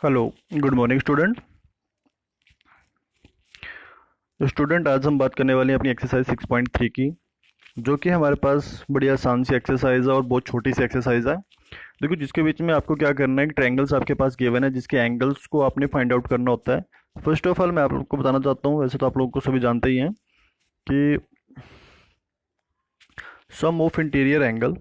Hello, good morning student. तो student आज हम बात करने वाले हैं अपनी एक्सरसाइज 6.3 की, जो कि हमारे पास बड़ी आसान सी एक्सरसाइज है और बहुत छोटी सी एक्सरसाइज है। देखो, जिसके बीच में आपको क्या करना है कि ट्रायंगल्स आपके पास गिवन है, जिसके एंगल्स को आपने फाइंड आउट करना होता है। फर्स्ट ऑफ ऑल मैं आप लोग को बताना चाहता हूँ, वैसे तो आप लोगों को सभी जानते ही हैं कि sum of interior angle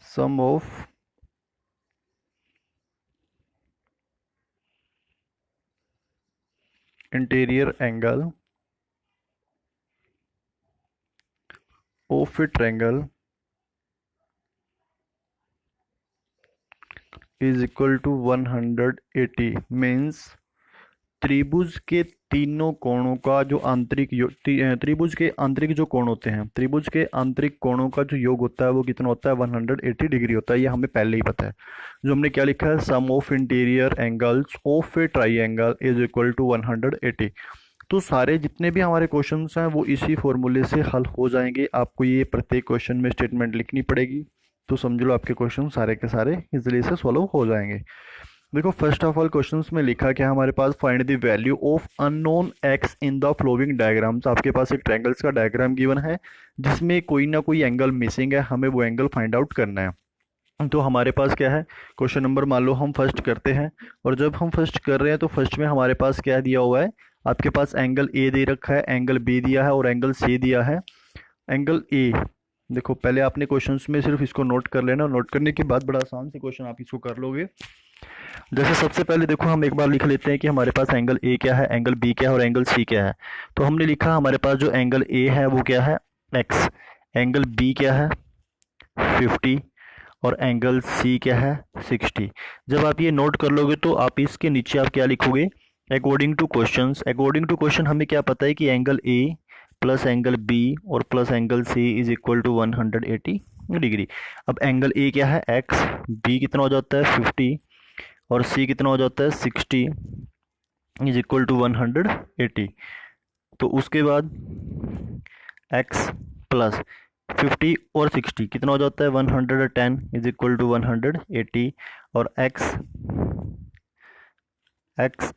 sum of interior angle of a triangle is equal to 180। Means त्रिभुज के तीनों कोणों का जो त्रिभुज के आंतरिक जो कोण होते हैं, त्रिभुज के आंतरिक कोणों का जो योग होता है वो कितना होता है, 180 डिग्री होता है। ये हमें पहले ही पता है। जो हमने क्या लिखा है, sum of interior angles of a triangle is equal to 180। तो सारे जितने भी हमारे क्वेश्चंस हैं वो इसी फॉर्मूले से हल हो जाएंगे। आपको ये प्रत्येक क्वेश्चन में स्टेटमेंट लिखनी पड़ेगी, तो समझ लो आपके क्वेश्चन सारे के सारे इजिली से सॉल्व हो जाएंगे। देखो, फर्स्ट ऑफ ऑल क्वेश्चंस में लिखा क्या हमारे पास, find the value of unknown x in the flowing diagrams. आपके पास एक ट्रायंगल्स का डायग्राम गिवन है जिसमें कोई ना कोई एंगल मिसिंग है, हमें वो एंगल फाइंड आउट करना है। तो हमारे पास क्या है, क्वेश्चन नंबर मान लो हम फर्स्ट करते हैं। और जब हम फर्स्ट कर रहे हैं तो फर्स्ट में हमारे पास क्या दिया हुआ है, आपके पास एंगल ए दे रखा है, एंगल बी दिया है और एंगल सी दिया है। एंगल ए, देखो पहले आपने क्वेश्चंस में सिर्फ इसको नोट कर लेना, नोट करने के बाद बड़ा आसान से क्वेश्चन आप इसको कर लोगे। जैसे सबसे पहले देखो हम एक बार लिख लेते हैं कि हमारे पास एंगल ए क्या है, एंगल बी क्या है और एंगल सी क्या है। तो हमने लिखा हमारे पास जो एंगल ए है वो क्या है, एक्स। एंगल बी क्या है, 50। और एंगल सी क्या है, 60। जब आप ये नोट कर लोगे तो आप इसके नीचे आप क्या लिखोगे, according to questions. According to question हमें क्या पता है कि angle A plus angle B और plus angle C is equal to 180 degree. अब एंगल ए क्या है, एक्स। बी कितना हो जाता है, 50। और सी कितना हो जाता है, 60 इज इक्वल टू 180। तो उसके बाद x प्लस 50 और 60 कितना हो जाता है, 110 इज इक्वल टू 180। और x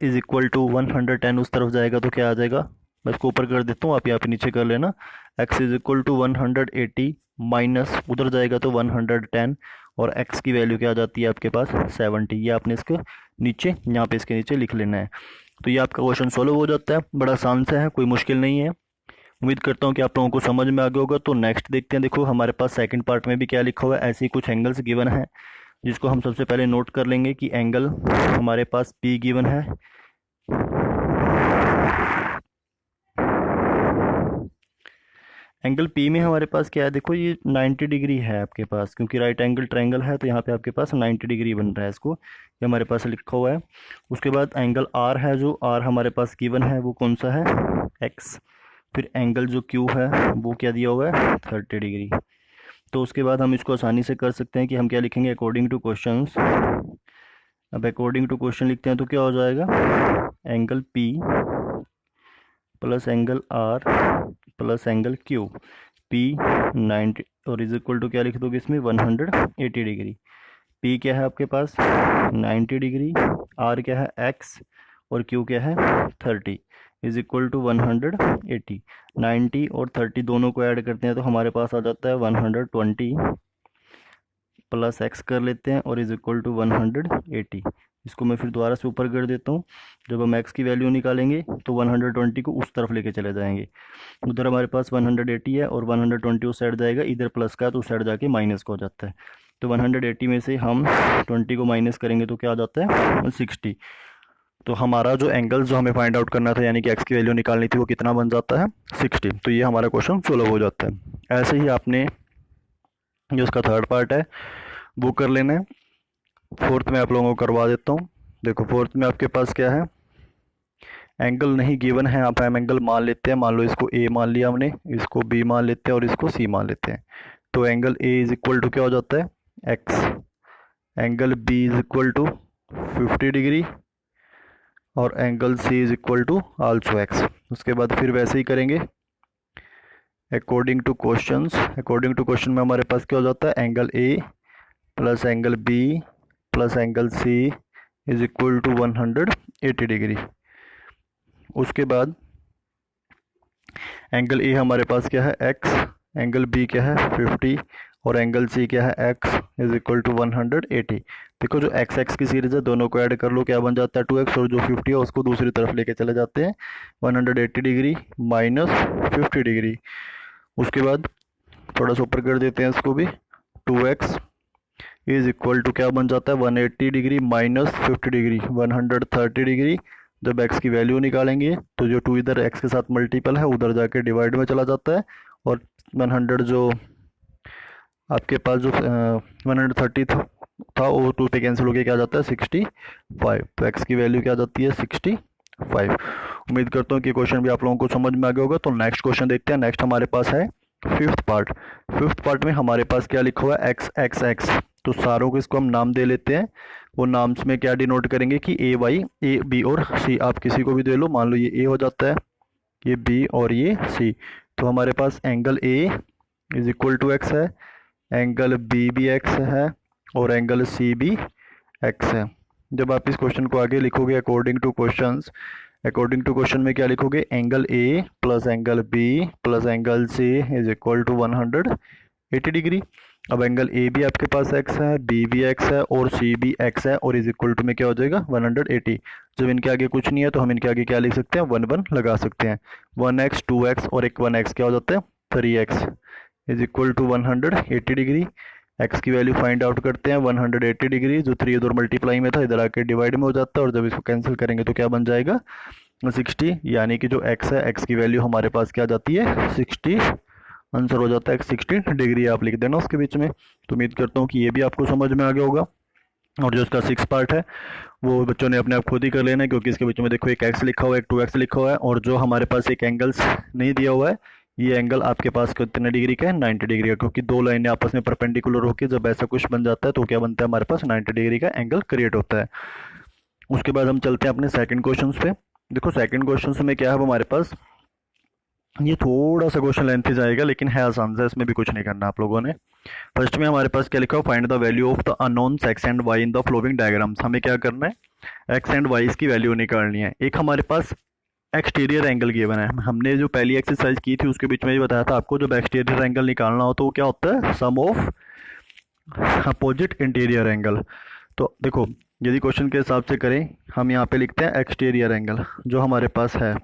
इज इक्वल टू 110 उस तरफ जाएगा तो क्या आ जाएगा, मैं इसको ऊपर कर देता हूँ, आप यहाँ पे नीचे कर लेना। x is equal to 180 minus उधर जाएगा तो 110। और x की वैल्यू क्या आ जाती है आपके पास, 70। ये आपने इसके नीचे, यहाँ पे इसके नीचे लिख लेना है। तो ये आपका क्वेश्चन सॉल्व हो जाता है, बड़ा आसान सा है, कोई मुश्किल नहीं है। उम्मीद करता हूँ कि आप लोगों को समझ में आ गया होगा। तो नेक्स्ट देखते हैं। देखो हमारे पास सेकंड पार्ट में भी क्या लिखा हुआ है, ऐसे ही कुछ एंगल्स गिवन है जिसको हम सबसे पहले नोट कर लेंगे कि एंगल हमारे पास P गिवन है। एंगल P में हमारे पास क्या है, देखो ये 90 डिग्री है आपके पास, क्योंकि राइट एंगल ट्रायंगल है तो यहाँ पे आपके पास 90 डिग्री बन रहा है, इसको ये हमारे पास लिखा हुआ है। उसके बाद एंगल R है, जो R हमारे पास गिवन है वो कौन सा है, X। फिर एंगल जो Q है वो क्या दिया हुआ है, 30 डिग्री। तो उसके बाद हम इसको आसानी से कर सकते हैं कि हम क्या लिखेंगे, अकॉर्डिंग टू क्वेश्चंस। अब अकॉर्डिंग टू क्वेश्चन लिखते हैं तो क्या हो जाएगा, angle P plus angle R plus angle Q, P 90 और इज इक्वल टू क्या लिख दोगे इसमें, 180 डिग्री। P क्या है आपके पास, 90 डिग्री। R क्या है, X। और Q क्या है, 30 इज इक्वल टू 180। 90 और 30 दोनों को ऐड करते हैं तो हमारे पास आ जाता है 120 प्लस एक्स कर लेते हैं और इज इक्वल टू 180। इसको मैं फिर दोबारा से ऊपर कर देता हूँ। जब हम एक्स की वैल्यू निकालेंगे तो 120 को उस तरफ लेके चले जाएंगे। उधर हमारे पास 180 है और 120 उस साइड जाएगा, इधर प्लस का है तो उस साइड जाके माइनस का हो जाता है। तो 180 में से हम 20 को माइनस करेंगे तो क्या आ जाता है, 60। तो हमारा जो एंगल जो हमें फाइंड आउट करना था, यानी कि एक्स की वैल्यू निकालनी थी, वो कितना बन जाता है, 60। तो ये हमारा क्वेश्चन सोल्व हो जाता है। ऐसे ही आपने जो उसका थर्ड पार्ट है वो कर लेना है। फोर्थ में आप लोगों को करवा देता हूँ। देखो फोर्थ में आपके पास क्या है, एंगल नहीं गिवन है, आप हम एंगल मान लेते हैं। मान लो इसको ए मान लिया हमने, इसको बी मान लेते हैं और इसको सी मान लेते हैं। तो angle A is equal to क्या हो जाता है, x. Angle B is equal to 50 degree और angle C is equal to also x. उसके बाद फिर वैसे ही करेंगे, अकॉर्डिंग टू क्वेश्चन में हमारे पास क्या हो जाता है, angle A plus angle B plus angle C is equal to 180 degree. उसके बाद एंगल ए हमारे पास क्या है x, एंगल बी क्या है 50 और एंगल सी क्या है x इज इक्वल टू 180। देखो जो x x की सीरीज है दोनों को ऐड कर लो, क्या बन जाता है 2x, और जो 50 है उसको दूसरी तरफ लेके चले जाते हैं 180 डिग्री माइनस 50 डिग्री। उसके बाद थोड़ा सा ऊपर कर देते हैं इसको भी, 2x इज इक्वल टू क्या बन जाता है 180 डिग्री माइनस 50 डिग्री 130 डिग्री। जब x की वैल्यू निकालेंगे तो जो 2 इधर x के साथ मल्टीपल है उधर जाके डिवाइड में चला जाता है, और 100 जो आपके पास जो 130 था वो 2 पे कैंसिल होकर क्या आ जाता है 65। तो x की वैल्यू क्या आ जाती है 65। उम्मीद करता हूँ कि क्वेश्चन भी आप लोगों को समझ में आ गया होगा। तो नेक्स्ट क्वेश्चन देखते हैं। नेक्स्ट हमारे पास है फिफ्थ पार्ट में हमारे पास क्या लिखा हुआ है एक्स एक्स एक्स। तो सारों को इसको हम नाम दे लेते हैं। वो नाम्स में क्या डिनोट करेंगे कि ए वाई, ए बी और सी। आप किसी को भी दे लो, मान लो ये ए हो जाता है, ये बी और ये सी। तो हमारे पास angle A is equal to x है, एंगल बी भी एक्स है और एंगल सी भी एक्स है। जब आप इस क्वेश्चन को आगे लिखोगे अकॉर्डिंग टू क्वेश्चन में क्या लिखोगे, angle A plus angle B plus angle C is equal to 180 degree. अब एंगल ए भी आपके पास एक्स है, बी भी एक्स है और सी भी एक्स है, और इज इक्वल टू में क्या हो जाएगा 180। जब इनके आगे कुछ नहीं है तो हम इनके आगे क्या लिख सकते हैं 1 1 लगा सकते हैं। 1x 2x और एक 1x क्या हो जाता है 3x is equal to 180 degree. x की वैल्यू फाइंड आउट करते हैं 180 डिग्री, जो 3 इधर मल्टीप्लाई में था इधर आके डिवाइड में हो जाता है, और जब इसको कैंसिल करेंगे तो क्या बन जाएगा 60। यानी कि जो x है x की वैल्यू हमारे पास क्या जाती है 60। आंसर हो जाता है 60 डिग्री। आप लिख देना उसके बीच में। तो उम्मीद करता हूँ कि ये भी आपको समझ में आ गया होगा। और जो इसका 6 पार्ट है वो बच्चों ने अपने आप खुद ही कर लेना है, क्योंकि इसके बीच में देखो एक x लिखा हुआ है, एक 2x लिखा हुआ है, और जो हमारे पास एक एंगल्स नहीं दिया हुआ है, ये एंगल आपके पास कितने डिग्री का है 90 डिग्री का, क्योंकि दो लाइनें आपस में परपेंडिकुलर होकर जब ऐसा कुछ बन जाता है तो क्या बनता है हमारे पास 90 डिग्री का एंगल क्रिएट होता है। उसके बाद हम चलते हैं अपने सेकंड क्वेश्चन पे। देखो सेकंड क्वेश्चन में क्या है हमारे पास, ये थोड़ा सा क्वेश्चन लेंथी जाएगा लेकिन है आसान सा, इसमें भी कुछ नहीं करना आप लोगों ने। फर्स्ट में हमारे पास क्या लिखा है, find the value of the unknowns X and Y in the flowing diagrams. हमें क्या करना है एक्स एंड वाई की वैल्यू निकालनी है। एक हमारे पास एक्सटीरियर एंगल गिवन है। हमने जो पहली एक्सरसाइज की थी उसके बीच में ये बताया था आपको, जब एक्सटीरियर एंगल निकालना हो तो वो क्या होता है sum of opposite interior angle. तो देखो यदि क्वेश्चन के हिसाब से करें, हम यहाँ पे लिखते हैं एक्सटीरियर एंगल जो हमारे पास है।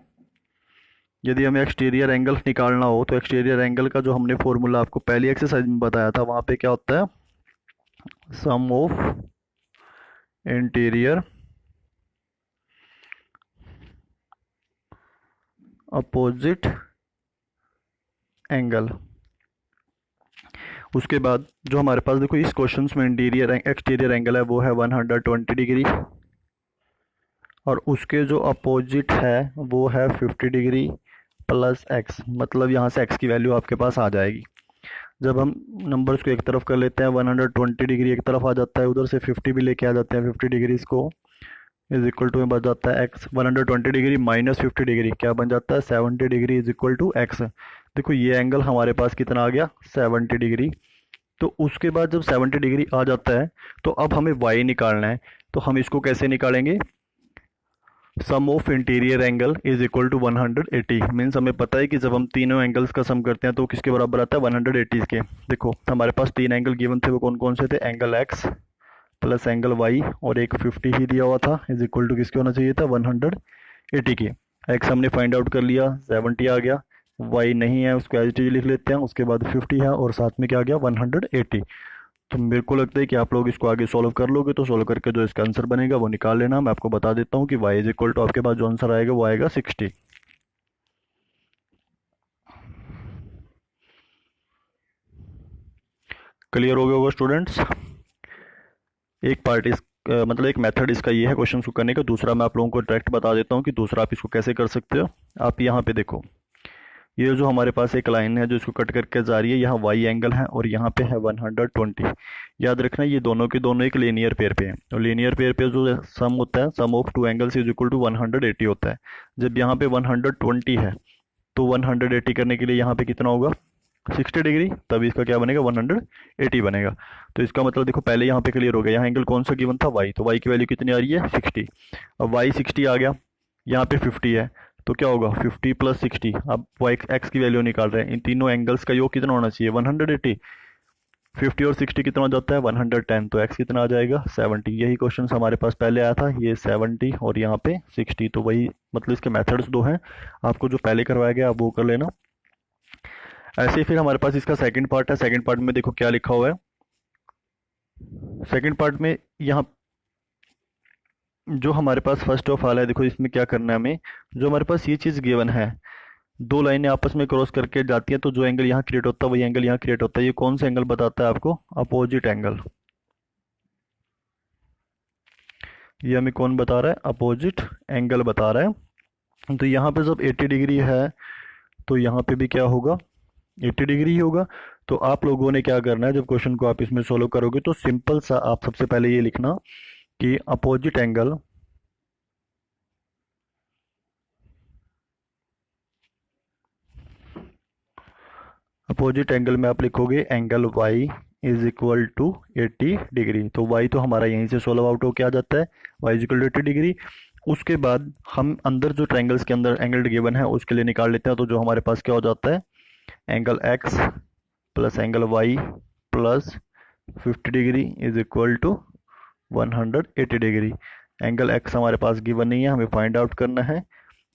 यदि हमें एक्सटीरियर एंगल निकालना हो तो एक्सटीरियर एंगल का जो हमने फॉर्मूला आपको पहली एक्सरसाइज में बताया था, वहाँ पे क्या होता है sum of interior opposite angle. उसके बाद जो हमारे पास देखो इस क्वेश्चन में इंटीरियर एक्सटीरियर एंगल है वो है 120 डिग्री, और उसके जो अपोजिट है वो है 50 डिग्री प्लस एक्स। मतलब यहाँ से एक्स की वैल्यू आपके पास आ जाएगी। जब हम नंबर्स को एक तरफ कर लेते हैं 120 डिग्री एक तरफ आ जाता है, उधर से 50 भी लेके आ जाते हैं 50 डिग्री को, इज इक्वल टू में बच जाता है एक्स। 120 डिग्री माइनस 50 डिग्री क्या बन जाता है 70 degree is equal to X. देखो ये एंगल हमारे पास कितना आ गया 70 डिग्री। तो उसके बाद जब 70 डिग्री आ जाता है तो अब हमें y निकालना है। तो हम इसको कैसे निकालेंगे, sum of interior angle is equal to 180। Means हमें पता है कि जब हम तीनों एंगल्स का सम करते हैं तो किसके बराबर आता है 180 के। देखो हमारे पास 3 एंगल गिवन थे, वो कौन कौन से थे, angle X plus angle Y और एक 50 ही दिया हुआ था, इज इक्वल टू किसके होना चाहिए था 180 के। एक्स हमने फाइंड आउट कर लिया 70 आ गया, वाई नहीं है उसको एज इट इज लिख लेते हैं, उसके बाद 50 है और साथ में क्या आ गया 180। तो मेरे को लगता है कि आप लोग इसको आगे सॉल्व कर लोगे, तो सॉल्व करके जो इसका आंसर बनेगा वो निकाल लेना। मैं आपको बता देता हूँ कि y इज इक्वल टू आपके पास जो आंसर आएगा वो आएगा 60। क्लियर हो गया होगा स्टूडेंट्स। एक पार्ट इस मतलब एक मेथड इसका ये है क्वेश्चन को करने का। दूसरा मैं आप लोगों को डायरेक्ट बता देता हूँ कि दूसरा आप इसको कैसे कर सकते हो। आप यहाँ पे देखो, ये जो हमारे पास एक लाइन है जो इसको कट करके जा रही है, यहाँ y एंगल है और यहाँ पे है 120। याद रखना ये दोनों के दोनों एक लीनियर पेयर पे हैं, और लीनियर पेयर पे जो सम होता है sum of two angles is equal to 180 होता है। जब यहाँ पे 120 है तो 180 करने के लिए यहाँ पे कितना होगा 60 डिग्री, तभी इसका क्या बनेगा 180 बनेगा। तो इसका मतलब देखो पहले यहाँ पे क्लियर हो गया, यहाँ एंगल कौन सा गिवन था y, तो y की वैल्यू कितनी आ रही है 60। अब y 60 आ गया, यहाँ पे 50 है, तो क्या होगा 50 प्लस 60। अब y x की वैल्यू निकाल रहे हैं, इन तीनों एंगल्स का योग कितना होना चाहिए 180। 50 और 60 कितना हो जाता है 110, तो x कितना आ जाएगा 70। यही क्वेश्चन हमारे पास पहले आया था, ये 70 और यहाँ पे 60, तो वही मतलब इसके मेथड्स दो हैं, आपको जो पहले करवाया गया आप वो कर लेना। ऐसे ही फिर हमारे पास इसका सेकंड पार्ट है। सेकंड पार्ट में देखो क्या लिखा हुआ है, सेकंड पार्ट में यहाँ जो हमारे पास फर्स्ट ऑफ ऑल है, देखो इसमें क्या करना है हमें, जो हमारे पास ये चीज़ गिवन है, दो लाइनें आपस में क्रॉस करके जाती हैं, तो जो एंगल यहाँ क्रिएट होता है वही एंगल यहाँ क्रिएट होता है। ये कौन सा एंगल बताता है आपको, अपोजिट एंगल। ये हमें कौन बता रहा है, अपोजिट एंगल बता रहा है। तो यहाँ पे जब 80 डिग्री है तो यहाँ पे भी क्या होगा 80 डिग्री ही होगा। तो आप लोगों ने क्या करना है, जब क्वेश्चन को आप इसमें सोल्व करोगे तो सिंपल सा आप सबसे पहले ये लिखना कि अपोजिट एंगल में आप लिखोगे angle y is equal to 80 degree. तो y तो हमारा यहीं से सोल्व आउट होकर आ जाता है, y is equal to 80 degree. उसके बाद हम अंदर जो ट्रायंगल्स के अंदर एंगल गिवन है उसके लिए निकाल लेते हैं। तो जो हमारे पास क्या हो जाता है, angle x plus angle y plus 50 degree is equal to 180 degree. Angle x हमारे पास गिवन नहीं है, हमें फाइंड आउट करना है,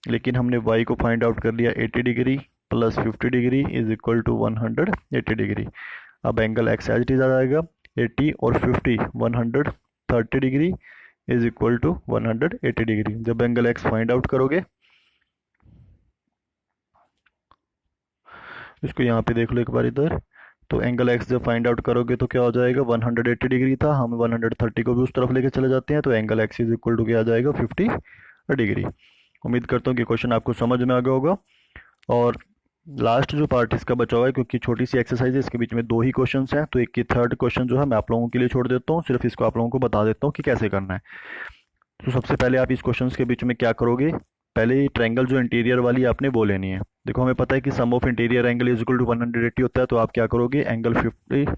लेकिन हमने y को फाइंड आउट कर लिया 80 degree plus 50 degree is equal to 180 degree. अब angle x as it is आ जाएगा 80 और 50 130 degree is equal to 180 degree. जब एंगल x फाइंड आउट करोगे, इसको यहाँ पे देख लो एक बार इधर, तो एंगल x जब फाइंड आउट करोगे तो क्या हो जाएगा 180 डिग्री था, हम 130 को भी उस तरफ लेके चले जाते हैं, तो angle x is equal to क्या आ जाएगा 50 डिग्री। उम्मीद करता हूँ कि क्वेश्चन आपको समझ में आ गया होगा। और लास्ट जो पार्ट इसका बचा हुआ है, क्योंकि छोटी सी एक्सरसाइज है, इसके बीच में दो ही क्वेश्चन हैं, तो एक की थर्ड क्वेश्चन जो है मैं आप लोगों के लिए छोड़ देता हूँ, सिर्फ इसको आप लोगों को बता देता हूँ कि कैसे करना है। तो सबसे पहले आप इस क्वेश्चन के बीच में क्या करोगे, पहले ट्रायंगल जो इंटीरियर वाली आपने वो लेनी है। देखो हमें पता है कि sum of interior angle is equal to 180 होता है, तो आप क्या करोगे एंगल 50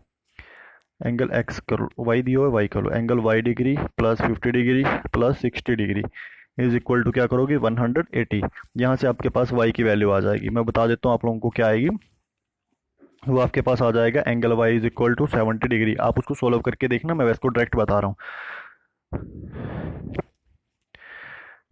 एंगल x करो, y दियो है y करो, angle y degree plus 50 degree plus 60 degree is equal to क्या करोगे 180। यहाँ से आपके पास y की वैल्यू आ जाएगी, मैं बता देता हूँ आप लोगों को क्या आएगी, वो आपके पास आ जाएगा angle y is equal to 70 degree. आप उसको सोल्व करके देखना, मैं वैसे को डायरेक्ट बता रहा हूँ,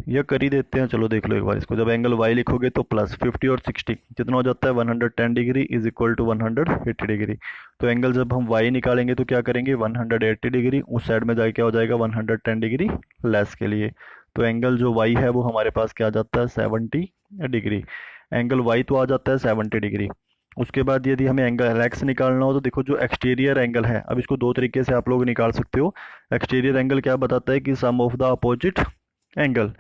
यह कर ही देते हैं। चलो देख लो एक बार इसको, जब एंगल y लिखोगे तो प्लस 50 और 60 कितना हो जाता है 110 degree is equal to 180 degree. तो एंगल जब हम y निकालेंगे तो क्या करेंगे 180 डिग्री, उस साइड में जाके क्या हो जाएगा 110 डिग्री लेस के लिए। तो एंगल जो y है वो हमारे पास क्या आ जाता है 70 डिग्री। एंगल y तो आ जाता है 70 डिग्री। उसके बाद यदि हमें एंगल x निकालना हो तो देखो जो एक्सटीरियर एंगल है, अब इसको दो तरीके से आप लोग निकाल सकते हो। एक्सटीरियर एंगल क्या बताता है कि sum of the opposite angle,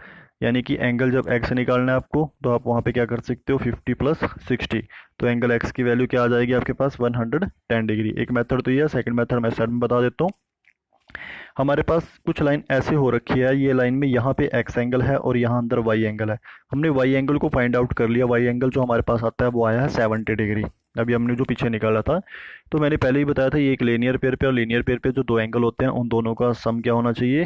यानी कि एंगल जब x निकालना है आपको तो आप वहाँ पे क्या कर सकते हो 50 प्लस 60, तो एंगल x की वैल्यू क्या आ जाएगी आपके पास 110 डिग्री। एक मेथड तो ये है, सेकंड मेथड मैं साइड में बता देता हूँ। हमारे पास कुछ लाइन ऐसे हो रखी है, ये लाइन में यहाँ पे x एंगल है और यहाँ अंदर y एंगल है। हमने y एंगल को फाइंड आउट कर लिया, y एंगल जो हमारे पास आता है वो आया है 70 डिग्री। अभी हमने जो पीछे निकाला था, तो मैंने पहले ही बताया था ये एक लीनियर पेयर पे, और लीनियर पेयर पे जो दो एंगल होते हैं उन दोनों का सम क्या होना चाहिए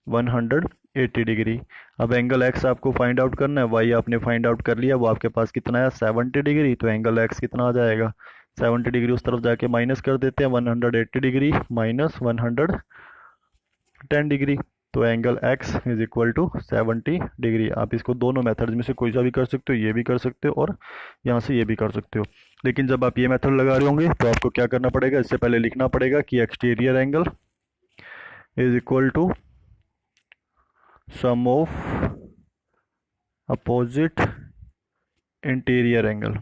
180 डिग्री। अब एंगल x आपको फाइंड आउट करना है, y आपने फाइंड आउट कर लिया, वो आपके पास कितना है 70 डिग्री। तो एंगल x कितना आ जाएगा 70 डिग्री, उस तरफ जाके माइनस कर देते हैं 180 डिग्री माइनस 110 डिग्री, तो angle x is equal to 70 degree. आप इसको दोनों मेथड में से कोई सा भी कर सकते हो, ये भी कर सकते हो और यहाँ से ये भी कर सकते हो। लेकिन जब आप ये मेथड लगा रहे होंगे तो आपको क्या करना पड़ेगा, इससे पहले लिखना पड़ेगा कि exterior angle is equal to sum of opposite interior angle.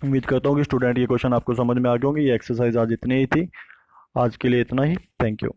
उम्मीद करता हूँ कि स्टूडेंट ये क्वेश्चन आपको समझ में आ गए होंगे। ये एक्सरसाइज आज इतनी ही थी, आज के लिए इतना ही। Thank you.